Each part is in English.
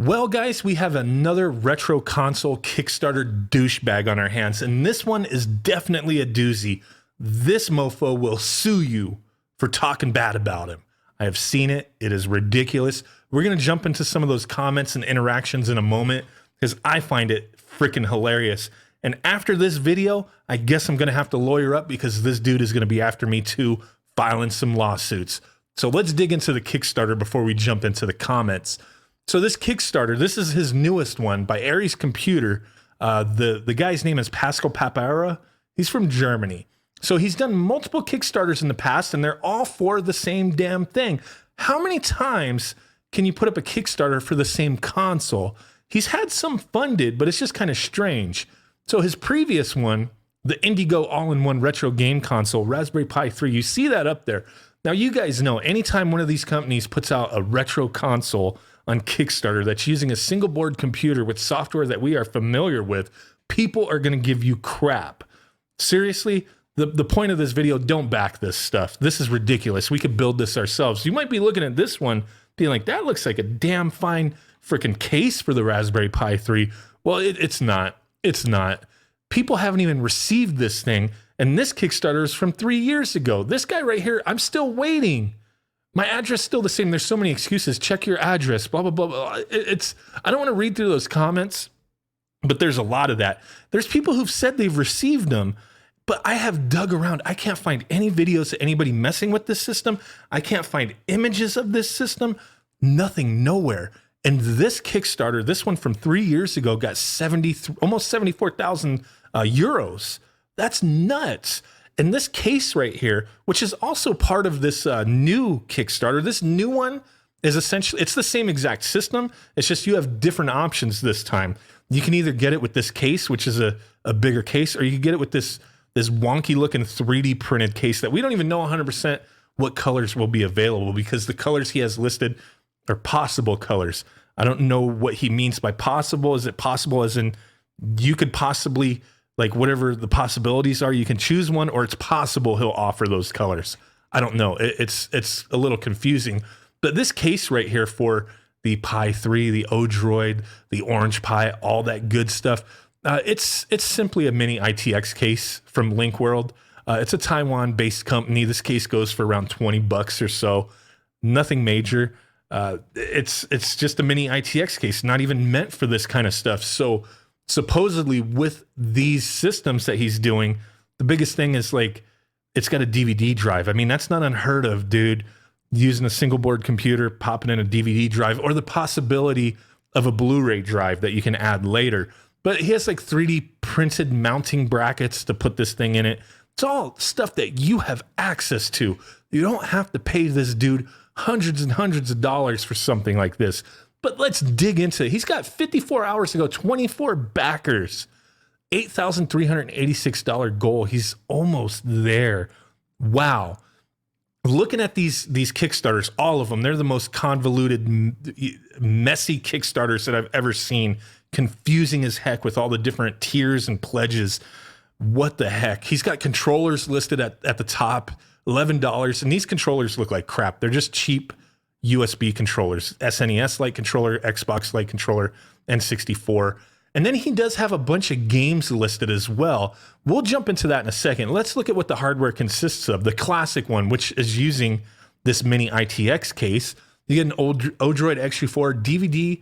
Well, guys, we have another retro console Kickstarter douchebag on our hands, and this one is definitely a doozy. This mofo will sue you for talking bad about him. I have seen it. It is ridiculous. We're going to jump into some of those comments and interactions in a moment because I find it freaking hilarious. And after this video, I guess I'm going to have to lawyer up because this dude is going to be after me too, filing some lawsuits. So let's dig into the Kickstarter before we jump into the comments. So this Kickstarter, this is his newest one by Aries Computer. The guy's name is Pascal Papara. He's from Germany. So he's done multiple Kickstarters in the past, and they're all for the same damn thing. How many times can you put up a Kickstarter for the same console? He's had some funded, but it's just kind of strange. So his previous one, the IndieGo all-in-one retro game console, Raspberry Pi 3, you see that up there. Now, you guys know, anytime one of these companies puts out a retro console on Kickstarter that's using a single board computer with software that we are familiar with, people are going to give you crap. Seriously, the point of this video, don't back this stuff. This is ridiculous. We could build this ourselves. You might be looking at this one being like, that looks like a damn fine freaking case for the Raspberry Pi 3. Well, it's not. It's not. People haven't even received this thing, and this Kickstarter is from 3 years ago. This guy right here, I'm still waiting. My address is still the same. There's so many excuses. Check your address, blah, blah, blah, blah. I don't want to read through those comments, but there's a lot of that. There's people who've said they've received them, but I have dug around. I can't find any videos of anybody messing with this system. I can't find images of this system. Nothing, nowhere. And this Kickstarter, this one from 3 years ago, got almost 74,000 euros. That's nuts. And this case right here, which is also part of this new Kickstarter, this new one is essentially, it's the same exact system. It's just you have different options this time. You can either get it with this case, which is a bigger case, or you can get it with this wonky looking 3D printed case that we don't even know 100% what colors will be available, because the colors he has listed are possible colors. I don't know what he means by possible. Is it possible as in you could possibly, like, whatever the possibilities are, you can choose one, or it's possible he'll offer those colors? I don't know. It's a little confusing. But this case right here for the Pi 3, the Odroid, the Orange Pi, all that good stuff, it's simply a mini ITX case from Link World. It's a Taiwan-based company. This case goes for around $20 or so. Nothing major. It's just a mini ITX case, not even meant for this kind of stuff. So supposedly with these systems that he's doing, the biggest thing is, like, it's got a DVD drive. I mean, that's not unheard of, dude. Using a single board computer, popping in a DVD drive, or the possibility of a Blu-ray drive that you can add later. But he has like 3D printed mounting brackets to put this thing in it. It's all stuff that you have access to. You don't have to pay this dude hundreds and hundreds of dollars for something like this. But let's dig into it. He's got 54 hours to go, 24 backers, $8,386 goal. He's almost there. Wow. Looking at these Kickstarters, all of them, they're the most convoluted, messy Kickstarters that I've ever seen. Confusing as heck with all the different tiers and pledges. What the heck? He's got controllers listed at the top, $11, and these controllers look like crap. They're just cheap USB controllers, SNES-like controller, Xbox-like controller, N64. And then he does have a bunch of games listed as well. We'll jump into that in a second. Let's look at what the hardware consists of. The classic one, which is using this mini ITX case. You get an old Odroid X4 DVD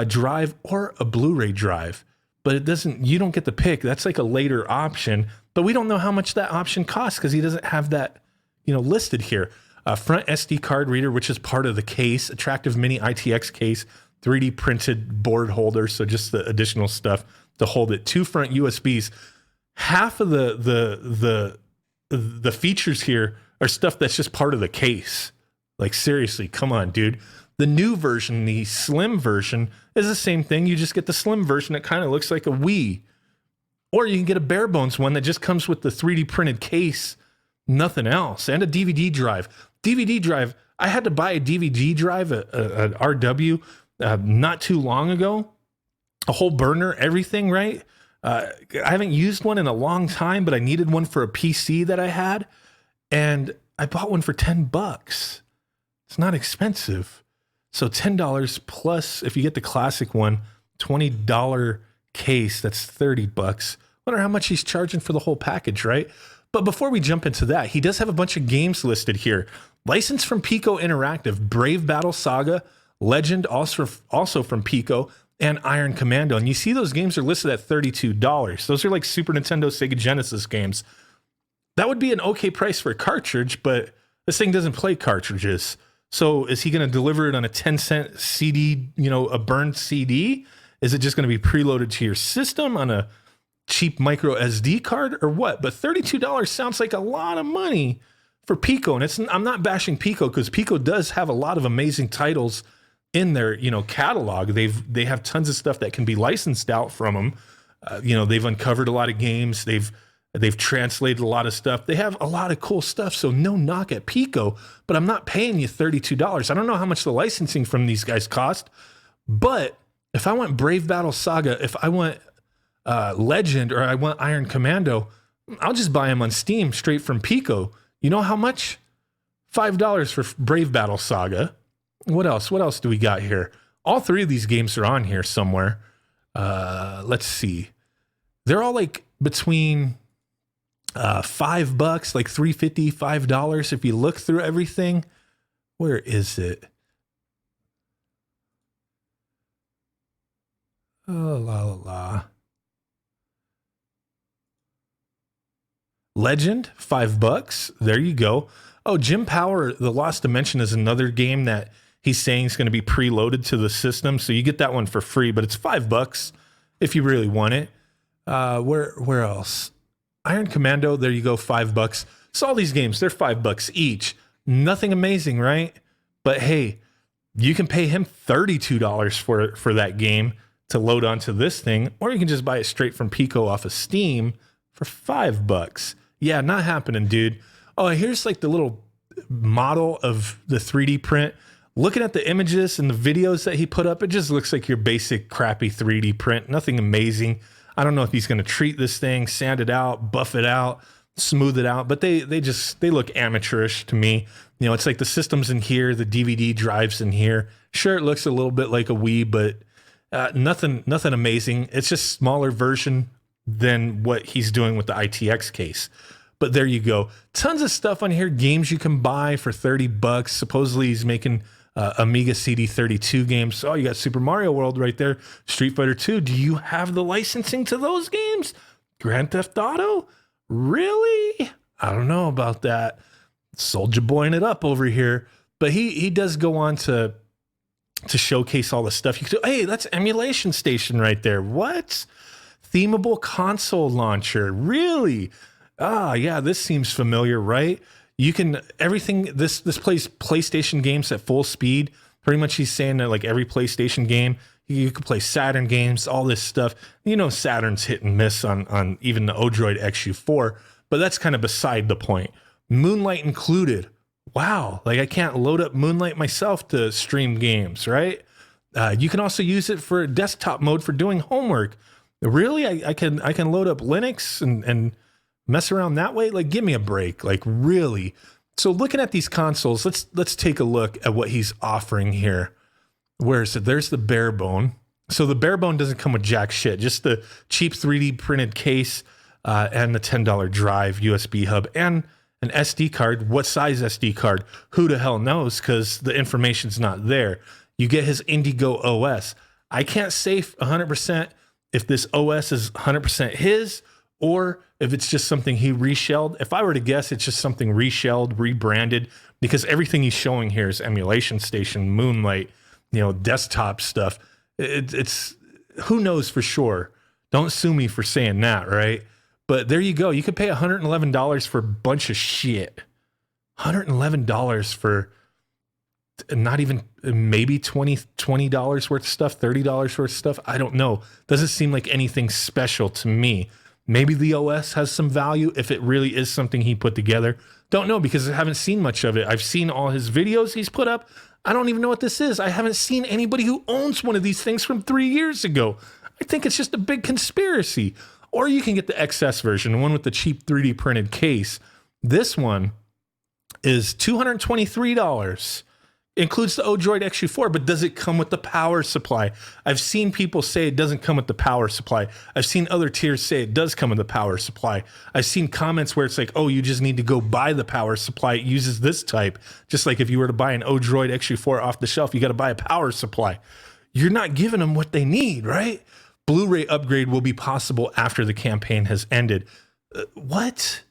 drive or a Blu-ray drive, but it doesn't. You don't get the pick. That's like a later option, but we don't know how much that option costs because he doesn't have that, listed here. Front SD card reader, which is part of the case. Attractive mini ITX case. 3D printed board holder, so just the additional stuff to hold it. 2 front USBs. Half of the features here are stuff that's just part of the case. Like, seriously, come on, dude. The new version, the slim version, is the same thing. You just get the slim version. It kind of looks like a Wii. Or you can get a bare bones one that just comes with the 3D printed case, nothing else, and a DVD drive. DVD drive, I had to buy a DVD drive, an RW, not too long ago. A whole burner, everything, right? I haven't used one in a long time, but I needed one for a PC that I had, and I bought one for $10. It's not expensive. So $10 plus, if you get the classic one, $20 case, that's $30. Wonder how much he's charging for the whole package, right? But before we jump into that, he does have a bunch of games listed here. Licensed from Pico Interactive, Brave Battle Saga, Legend, also from Pico, and Iron Commando. And you see those games are listed at $32. Those are like Super Nintendo, Sega Genesis games. That would be an okay price for a cartridge, but this thing doesn't play cartridges. So is he going to deliver it on a 10-cent CD, a burned CD? Is it just going to be preloaded to your system on a cheap micro SD card or what? But $32 sounds like a lot of money for Pico. And I'm not bashing Pico, because Pico does have a lot of amazing titles in their, catalog. They have tons of stuff that can be licensed out from them. They've uncovered a lot of games. They've translated a lot of stuff. They have a lot of cool stuff. So no knock at Pico, but I'm not paying you $32. I don't know how much the licensing from these guys cost, but if I want Brave Battle Saga, if I want Legend, or I want Iron Commando, I'll just buy them on Steam straight from Pico. You know how much? $5 for Brave Battle Saga. What else? What else do we got here? All three of these games are on here somewhere. Let's see. They're all like between $5, like $3.50, $5. If you look through everything, where is it? Oh, la la la. Legend, $5. There you go. Oh, Jim Power, The Lost Dimension is another game that he's saying is going to be preloaded to the system. So you get that one for free, but it's $5 if you really want it. Where else? Iron Commando, there you go, $5. So all these games, they're $5 each. Nothing amazing, right? But hey, you can pay him $32 for that game to load onto this thing, or you can just buy it straight from Pico off of Steam for $5. Yeah, not happening, dude. Oh, here's like the little model of the 3D print. Looking at the images and the videos that he put up, it just looks like your basic crappy 3D print. Nothing amazing. I don't know if he's going to treat this thing, sand it out, buff it out, smooth it out, but they look amateurish to me. It's like the system's in here, the DVD drive's in here. Sure, it looks a little bit like a Wii, but nothing amazing. It's just smaller version than what he's doing with the ITX case. But there you go. Tons of stuff on here. Games you can buy for $30. Supposedly he's making Amiga CD32 games. Oh, you got Super Mario World right there. Street Fighter 2. Do you have the licensing to those games? Grand Theft Auto? Really? I don't know about that. Soulja Boying it up over here. But he does go on to showcase all the stuff. You could do. Hey, that's Emulation Station right there. What? Themable console launcher. Really? Ah, yeah, this seems familiar, right? You can, everything, this plays PlayStation games at full speed. Pretty much he's saying that like every PlayStation game, you can play Saturn games, all this stuff. Saturn's hit and miss on even the Odroid XU4, but that's kind of beside the point. Moonlight included. Wow, like I can't load up Moonlight myself to stream games, right? You can also use it for desktop mode for doing homework. Really? I can load up Linux and mess around that way? Like, give me a break. Like, really? So looking at these consoles, let's take a look at what he's offering here. Where is it? There's the bare bone. So the bare bone doesn't come with jack shit, just the cheap 3D printed case and the $10 drive, USB hub, and an SD card. What size SD card? Who the hell knows? Because the information's not there. You get his IndieGo OS. I can't say 100% if this OS is 100% his, or if it's just something he reshelled. If I were to guess, it's just something reshelled, rebranded, because everything he's showing here is Emulation Station, Moonlight, desktop stuff. It's who knows for sure. Don't sue me for saying that, right? But there you go. You could pay $111 for a bunch of shit. $111 for not even maybe $20 worth of stuff, $30 worth of stuff. I don't know. Doesn't seem like anything special to me. Maybe the OS has some value if it really is something he put together. Don't know, because I haven't seen much of it. I've seen all his videos he's put up. I don't even know what this is. I haven't seen anybody who owns one of these things from 3 years ago. I think it's just a big conspiracy. Or you can get the XS version, the one with the cheap 3D printed case. This one is $223. Includes the Odroid XU4, but does it come with the power supply? I've seen people say it doesn't come with the power supply. I've seen other tiers say it does come with the power supply. I've seen comments where it's like, oh, you just need to go buy the power supply. It uses this type. Just like if you were to buy an Odroid XU4 off the shelf, you got to buy a power supply. You're not giving them what they need, right? Blu-ray upgrade will be possible after the campaign has ended. What?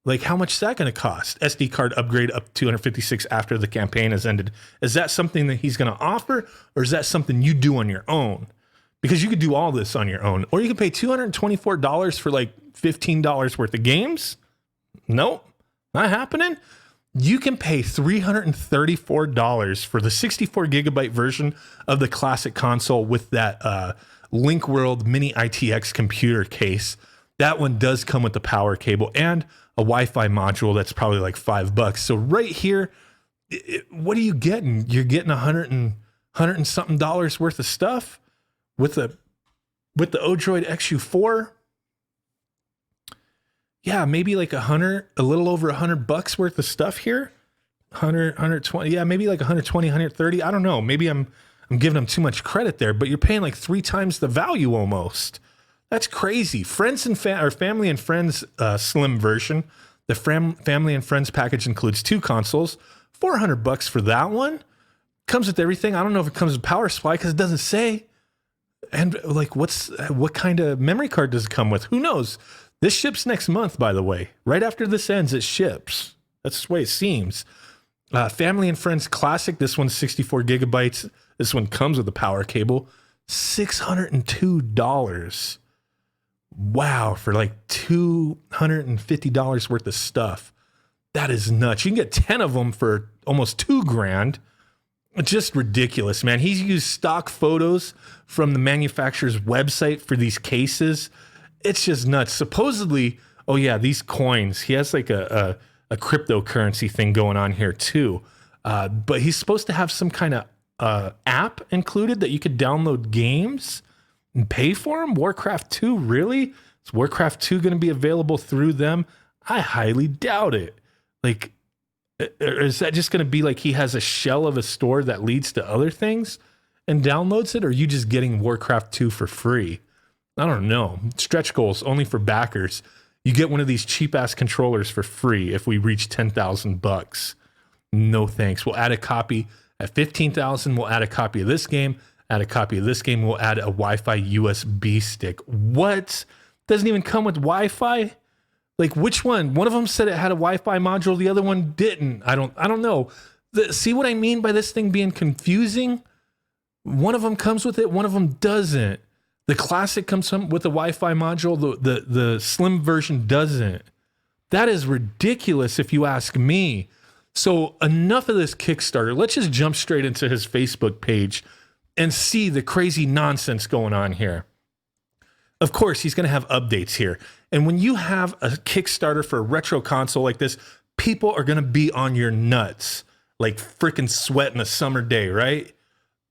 Like, how much is that going to cost? SD card upgrade up 256 after the campaign has ended. Is that something that he's going to offer, or is that something you do on your own? Because you could do all this on your own, or you could pay $224 for like $15 worth of games. Nope, not happening. You can pay $334 for the 64 gigabyte version of the classic console with that Link World Mini ITX computer case. That one does come with the power cable and a Wi-Fi module that's probably like $5. So right here, what are you getting? You're getting $100 and something worth of stuff with the Odroid XU4. Yeah, maybe like a little over $100 worth of stuff here. 120. Yeah, maybe like 120, 130. I don't know. Maybe I'm giving them too much credit there, but you're paying like 3 times the value almost. That's crazy. Friends and Family and Friends slim version. The Family and Friends package includes 2 consoles. $400 for that one. Comes with everything. I don't know if it comes with power supply because it doesn't say. And like, what kind of memory card does it come with? Who knows? This ships next month, by the way. Right after this ends, it ships. That's the way it seems. Family and Friends Classic. This one's 64 gigabytes. This one comes with a power cable. $602. Wow, for like $250 worth of stuff. That is nuts. You can get 10 of them for almost $2,000. It's just ridiculous, man. He's used stock photos from the manufacturer's website for these cases. It's just nuts. Supposedly, oh yeah, these coins. He has like a cryptocurrency thing going on here too. But he's supposed to have some kind of app included that you could download games and pay for them? Warcraft 2, really? Is Warcraft 2 going to be available through them? I highly doubt it. Like, or is that just going to be like he has a shell of a store that leads to other things and downloads it? Or are you just getting Warcraft 2 for free? I don't know. Stretch goals only for backers. You get one of these cheap-ass controllers for free if we reach $10,000. No thanks. We'll add a copy at $15,000. We'll add a copy of this game. Add a copy of this game. We'll add a Wi-Fi USB stick. What? Doesn't even come with Wi-Fi? Like, which one? One of them said it had a Wi-Fi module. The other one didn't. I don't know. See what I mean by this thing being confusing? One of them comes with it. One of them doesn't. The classic comes with a Wi-Fi module. The slim version doesn't. That is ridiculous if you ask me. So enough of this Kickstarter. Let's just jump straight into his Facebook page and see the crazy nonsense going on here. Of course, he's going to have updates here. And when you have a Kickstarter for a retro console like this, people are going to be on your nuts like freaking sweat in a summer day, right?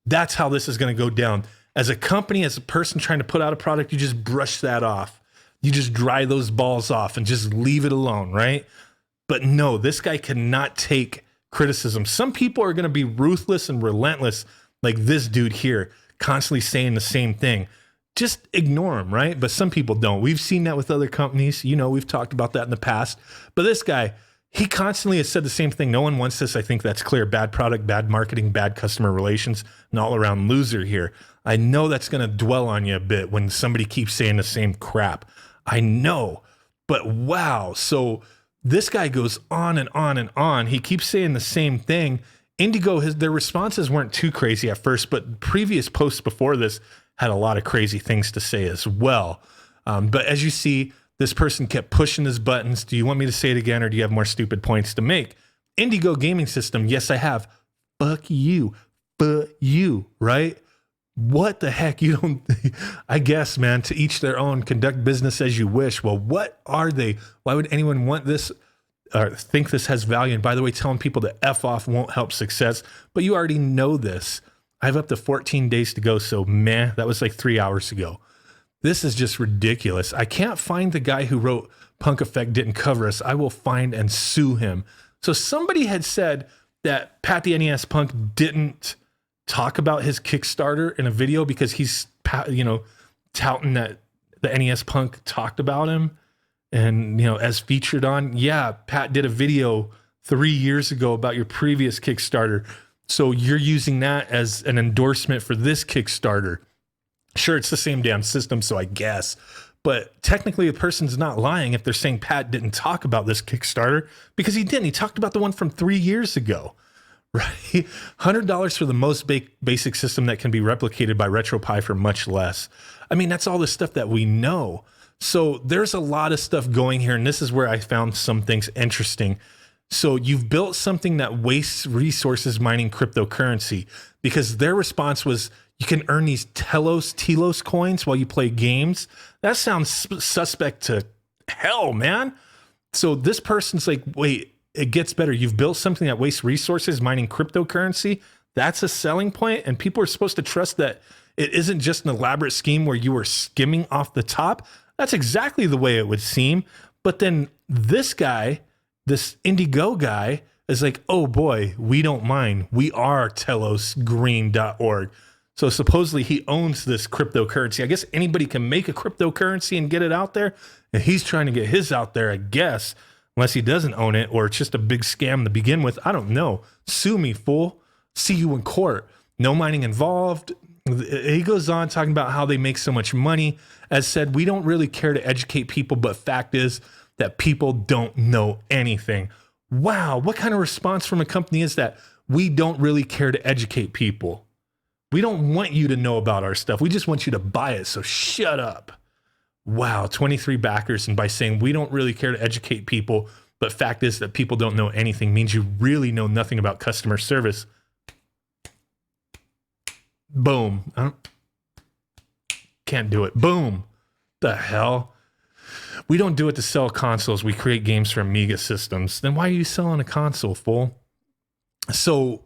That's how this is going to go down. As a company, as a person trying to put out a product, you just brush that off. You just dry those balls off and just leave it alone, right? But no, this guy cannot take criticism. Some people are going to be ruthless and relentless, like this dude here, constantly saying the same thing. Just ignore him, right? But some people don't. We've seen that with other companies. You know, we've talked about that in the past. But this guy, he constantly has said the same thing. No one wants this. I think that's clear. Bad product, bad marketing, bad customer relations, an all-around loser here. I know that's going to dwell on you a bit when somebody keeps saying the same crap. I know. But wow. So this guy goes on and on and on. He keeps saying the same thing. IndieGo, their responses weren't too crazy at first, but previous posts before this had a lot of crazy things to say as well. But as you see, this person kept pushing his buttons. Do you want me to say it again, or do you have more stupid points to make? IndieGo gaming system. Yes, I have. Fuck you. Fuck you, right? What the heck? You don't, I guess, man, to each their own, conduct business as you wish. Well, what are they? Why would anyone want this or think this has value? And by the way, telling people to F off won't help success, but you already know this. I have up to 14 days to go. So meh, that was like 3 hours ago. This is just ridiculous. I can't find the guy who wrote Punk Effect didn't cover us. I will find and sue him. So somebody had said that Pat the NES Punk didn't talk about his Kickstarter in a video because he's, touting that the NES Punk talked about him and, as featured on. Yeah, Pat did a video 3 years ago about your previous Kickstarter. So you're using that as an endorsement for this Kickstarter. Sure, it's the same damn system, so I guess. But technically, the person's not lying if they're saying Pat didn't talk about this Kickstarter, because he didn't. He talked about the one from 3 years ago, right? $100 for the most basic system that can be replicated by RetroPie for much less. I mean, that's all the stuff that we know. So there's a lot of stuff going here, and this is where I found some things interesting. So you've built something that wastes resources mining cryptocurrency, because their response was, you can earn these Telos coins while you play games. That sounds suspect to hell, man. So this person's like, wait, it gets better. You've built something that wastes resources mining cryptocurrency. That's a selling point, and people are supposed to trust that it isn't just an elaborate scheme where you are skimming off the top. That's exactly the way it would seem. But then this guy, this IndieGo guy, is like, oh boy, we don't mind. We are telosgreen.org. So supposedly he owns this cryptocurrency. I guess anybody can make a cryptocurrency and get it out there. And he's trying to get his out there, I guess, unless he doesn't own it or it's just a big scam to begin with. I don't know. Sue me, fool. See you in court. No mining involved. He goes on talking about how they make so much money. As said, we don't really care to educate people, but fact is that people don't know anything. Wow, what kind of response from a company is that? We don't really care to educate people. We don't want you to know about our stuff. We just want you to buy it, so shut up. Wow, 23 backers, and by saying we don't really care to educate people, but fact is that people don't know anything means you really know nothing about customer service. Boom. Can't do it. Boom. The hell? We don't do it to sell consoles. We create games for Amiga systems. Then why are you selling a console, fool? So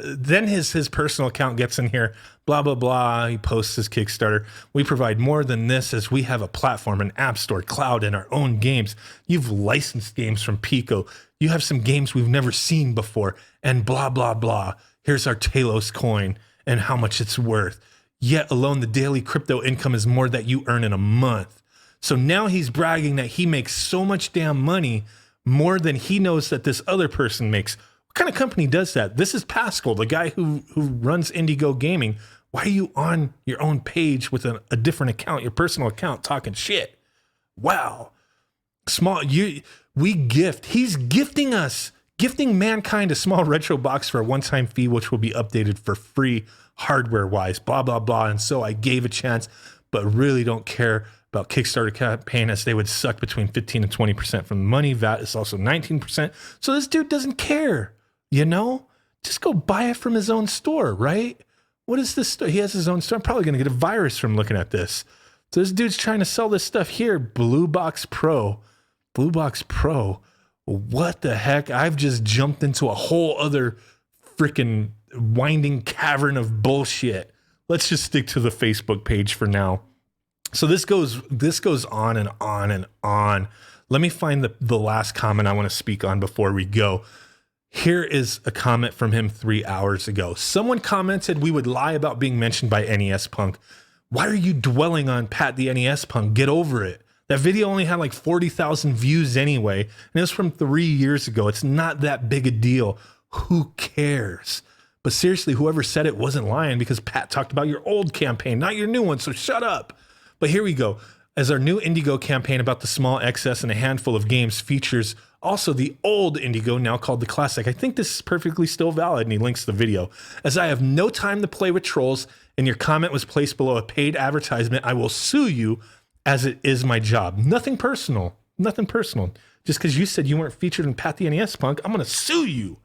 then his personal account gets in here, blah, blah, blah. He posts his Kickstarter. We provide more than this, as we have a platform, an app store, cloud, and our own games. You've licensed games from Pico. You have some games we've never seen before, and blah, blah, blah. Here's our Talos coin and how much it's worth. Yet alone, the daily crypto income is more that you earn in a month. So now he's bragging that he makes so much damn money, more than he knows that this other person makes. What kind of company does that? This is Pascal, the guy who runs IndieGo Gaming. Why are you on your own page with a different account, your personal account, talking shit? Wow. He's gifting mankind a small retro box for a one-time fee, which will be updated for free hardware-wise, blah, blah, blah. And so I gave a chance, but really don't care about Kickstarter campaign, as they would suck between 15 and 20% from the money. VAT is also 19%. So this dude doesn't care, Just go buy it from his own store, right? What is this store? He has his own store. I'm probably going to get a virus from looking at this. So this dude's trying to sell this stuff here. Blue Box Pro. What the heck? I've just jumped into a whole other freaking winding cavern of bullshit. Let's just stick to the Facebook page for now. So this goes on and on and on. Let me find the last comment I want to speak on before we go. Here is a comment from him 3 hours ago. Someone commented we would lie about being mentioned by NES Punk. Why are you dwelling on Pat the NES Punk? Get over it. That video only had like 40,000 views anyway, and it was from 3 years ago. It's not that big a deal. Who cares? But seriously, whoever said it wasn't lying, because Pat talked about your old campaign, not your new one, so shut up. But here we go. As our new IndieGo campaign about the small XS and a handful of games features also the old IndieGo, now called the Classic. I think this is perfectly still valid, and he links the video. As I have no time to play with trolls, and your comment was placed below a paid advertisement, I will sue you, as it is my job. Nothing personal. Just because you said you weren't featured in Pat the NES Punk, I'm going to sue you.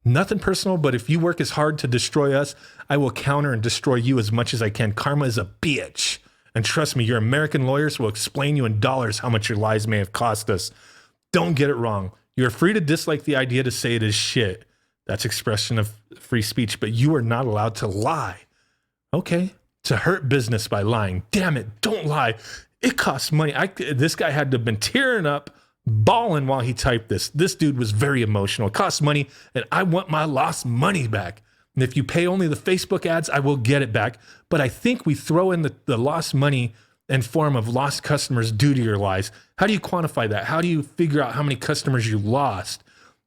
Nothing personal, but if you work as hard to destroy us, I will counter and destroy you as much as I can. Karma is a bitch. And trust me, your American lawyers will explain you in dollars how much your lies may have cost us. Don't get it wrong. You're free to dislike the idea, to say it is shit. That's expression of free speech, but you are not allowed to lie. Okay? To hurt business by lying. Damn it, don't lie. It costs money. This guy had to have been tearing up, bawling while he typed this. This dude was very emotional. It costs money, and I want my lost money back. And if you pay only the Facebook ads, I will get it back. But I think we throw in the lost money in form of lost customers due to your lies. How do you quantify that? How do you figure out how many customers you lost?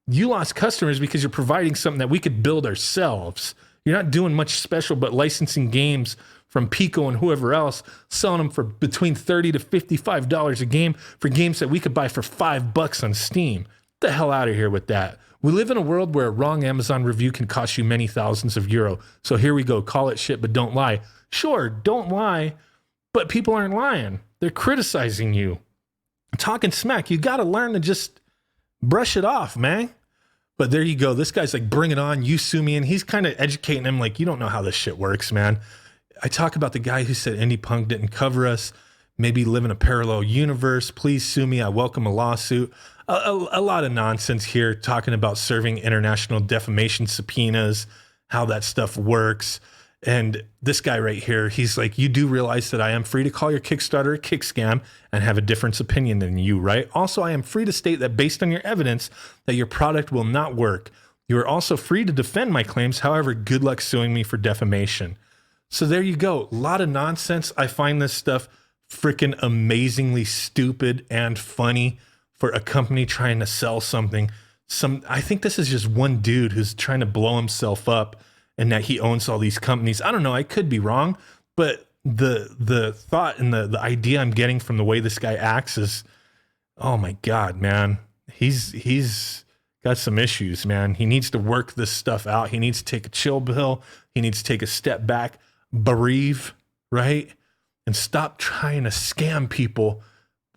You lost customers because you're providing something that we could build ourselves. You're not doing much special but licensing games from Pico and whoever else, selling them for between $30 to $55 a game for games that we could buy for $5 on Steam. Get the hell out of here with that. We live in a world where a wrong Amazon review can cost you many thousands of euro. So here we go. Call it shit, but don't lie. Sure, don't lie, but people aren't lying. They're criticizing you. Talking smack. You got to learn to just brush it off, man. But there you go. This guy's like, bring it on. You sue me. And he's kind of educating him like, you don't know how this shit works, man. I talk about the guy who said Indie Punk didn't cover us. Maybe live in a parallel universe. Please sue me. I welcome a lawsuit. A lot of nonsense here talking about serving international defamation subpoenas, how that stuff works. And this guy right here, he's like, you do realize that I am free to call your Kickstarter a kick scam and have a different opinion than you, right? Also, I am free to state that based on your evidence that your product will not work. You are also free to defend my claims. However, good luck suing me for defamation. So there you go. A lot of nonsense. I find this stuff freaking amazingly stupid and funny for a company trying to sell something. I think this is just one dude who's trying to blow himself up and that he owns all these companies. I don't know. I could be wrong, but the thought and the idea I'm getting from the way this guy acts is, oh my God, man, he's got some issues, man. He needs to work this stuff out. He needs to take a chill pill. He needs to take a step back, bereave, right? And stop trying to scam people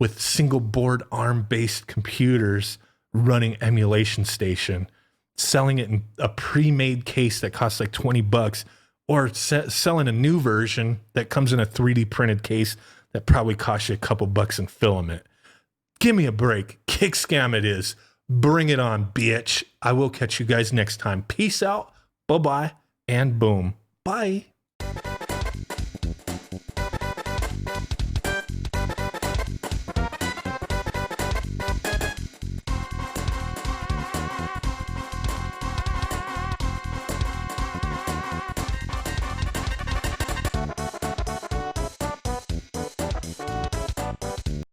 with single board ARM-based computers running Emulation Station, selling it in a pre-made case that costs like $20, or selling a new version that comes in a 3D printed case that probably costs you a couple bucks in filament. Give me a break. Kick scam it is. Bring it on, bitch. I will catch you guys next time. Peace out. Bye-bye. And boom. Bye.